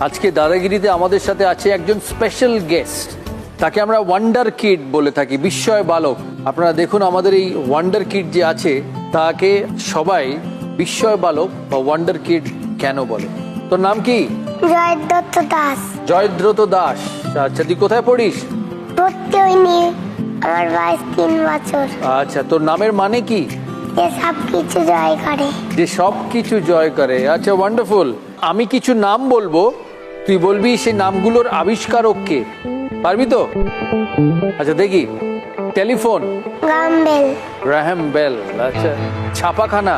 আজকে দাদাগিরিতে আমাদের সাথে আছে একজন স্পেশাল গেস্ট, তাকে আমরা ওয়ান্ডার কিড বলে থাকি, বিস্ময় বালক। আপনারা দেখুন আমাদের এই ওয়ান্ডার কিড যে আছে তাকে সবাই বিস্ময় বালক বা ওয়ান্ডার কিড কেন বলে। তোর নাম কি? জয়দ্রত দাস। জয়দ্রত দাস। আচ্ছা, তুই কোথায় পড়িস? ভর্তি হইনি, আমার বয়স 3 বছর। আচ্ছা, তোর নামের মানে কি? যে সব কিছু জয় করে। যে সব কিছু জয় করে। আচ্ছা, ওয়ান্ডারফুল। আমি কিছু নাম বলবো, তুই বলবি সেই নামগুলোর আবিষ্কারক কে, পারবি তো? আচ্ছা দেখি। টেলিফোন, গাম্বেল। Graham Bell. আচ্ছা, ছাপাখানা,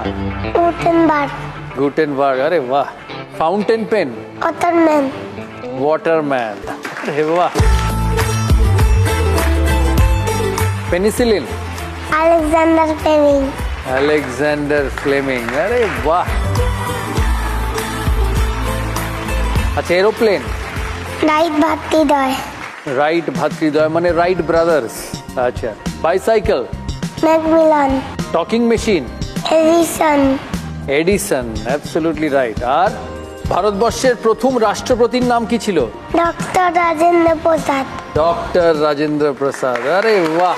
গুটেনবার্গ। গুটেনবার্গ। আরে বাহ। Fountain pen, Waterman. ওয়াটারম্যান। আরে বাহ। Penicillin, Alexander Fleming. Alexander Fleming. আরে বাহ। আচ্ছা, এরোপ্লেন, রাইট ভাতৃদ্বয়। রাইট ভাতৃদ্বয় মানে রাইট ব্রাদার্স। আচ্ছা, bicycle, Macmillan. Talking machine, Edison. Edison. Absolutely right. আর ভারতবর্ষের প্রথম রাষ্ট্রপতির নাম কি ছিল? ডক্টর রাজেন্দ্র প্রসাদ। ডক্টর রাজেন্দ্র প্রসাদ। আরে বাহ।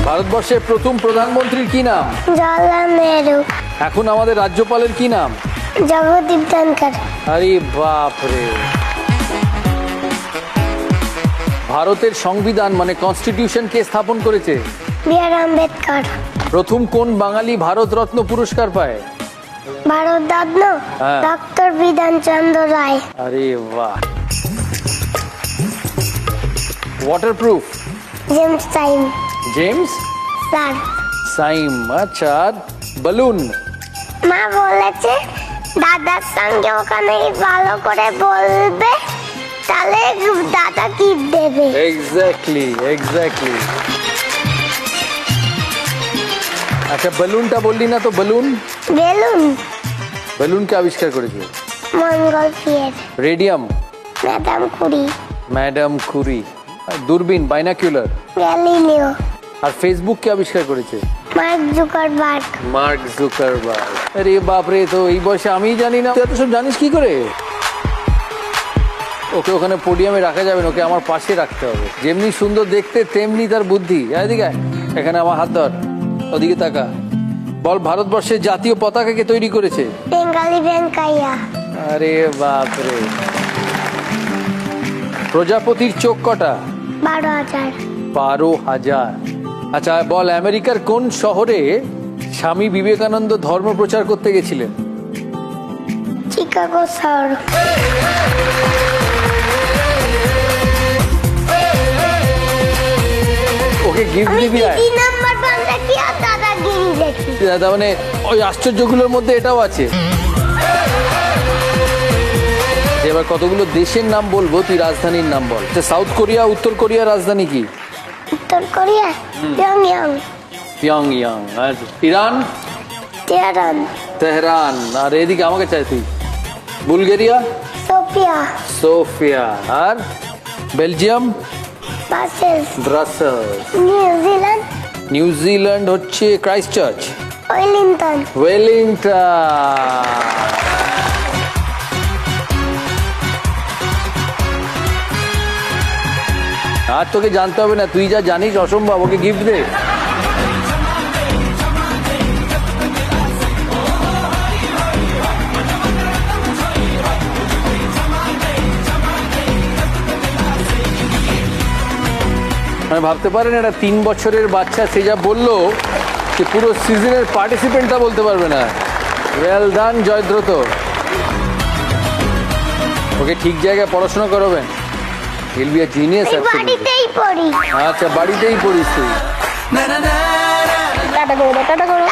ভারতবর্ষের প্রথম প্রধানমন্ত্রীর কি নাম? জওহরলাল নেহরু। এখন আমাদের রাজ্যপালের কি নাম? জগদীপ ধনকর। আরে বাপ রে। ভারতের সংবিধান মানে কনস্টিটিউশন কে স্থাপন করেছে? বি.আর. আম্বেদকর। প্রথম কোন বাঙালি ভারত রত্ন পুরস্কার পায়? ভারত রত্ন হ্যাঁ। ডক্টর বিধানচন্দ্র রায়। আরে বাহ। Waterproof, James time. James sir. Saim. আচ্ছা, বালুন, মা বলেছে দাদার সঙ্গে ওখানে ভালো করে বলবে, তাহলে দাদা গিফট দেবে। Exactly exactly. আচ্ছা, বালুনটা বললি না তো, বালুন, বেলুন বালুনকে আবিষ্কার করেছে? মঙ্গল ফিয়ের। Radium, madam Curie. Madam Curie. দূরবীন, বাইনাকুলার। গ্যালিলিও। আর ফেসবুক কে আবিষ্কার করেছে? Mark Zuckerberg. Mark Zuckerberg. আরে বাপরে, তো এই বয়সে আমিই জানি না। তুই এত সব জানিস কি করে? ওকে ওখানে পোডিয়ামে রাখা যাবে না, ওকে আমার পাশে রাখতে হবে। যেমনি সুন্দর দেখতে তেমনি তার বুদ্ধি। এদিকে আয়, এখানে আমার হাত ধর, ওদিকে তাকা। বল, ভারতবর্ষের জাতীয় পতাকা কে তৈরি করেছে? বেঙ্গালি ভেঙ্কাইয়া। আরে বাপরে। প্রজাপতির চোখ কটা? 12,000। 12,000। আচ্ছা বল, আমেরিকার কোন শহরে স্বামী বিবেকানন্দ ধর্ম প্রচার করতে গেছিলেন? চিকাগো শহর। ওকে গিফট আমি দিবি? আয়। 3 নাম্বার পান দেখি আর দাদাগিরি দেখি। তার মানে ওই আশ্চর্যগুলোর মধ্যে এটাও আছে। এবার কতগুলো দেশের নাম বলবো, তুই রাজধানীর নাম বল। সাউথ কোরিয়া, উত্তর কোরিয়ার রাজধানী কি? উত্তর কোরিয়া পিয়ংইয়ং। পিয়ংইয়ং। আর ইরান? তেহরান। তেহরান। আর এদিকে আমাকে চাই তুই। বুলগেরিয়া? সোফিয়া। সোফিয়া। আর Belgium? Brussels. Brussels. New Zealand? New Zealand হচ্ছে ক্রাইস্ট চার্চ। ওয়েলিংটন। ওয়েলিংটন। আর তোকে জানতে হবে না, তুই যা জানিস অসম্ভব। ওকে গিফট দে। মানে ভাবতে পারেন, একটা 3 বছরের বাচ্চা, সে যা বললো যে পুরো সিজনের পার্টিসিপেন্টটা বলতে পারবে না। Well done Jayadratha. ওকে ঠিক জায়গায় পড়াশোনা করাবেন। He'll be a genius. বাড়িতেই পড়ি। আচ্ছা, বাড়িতেই পড়িস তুই। টাটা করে দাও, টাটা করে।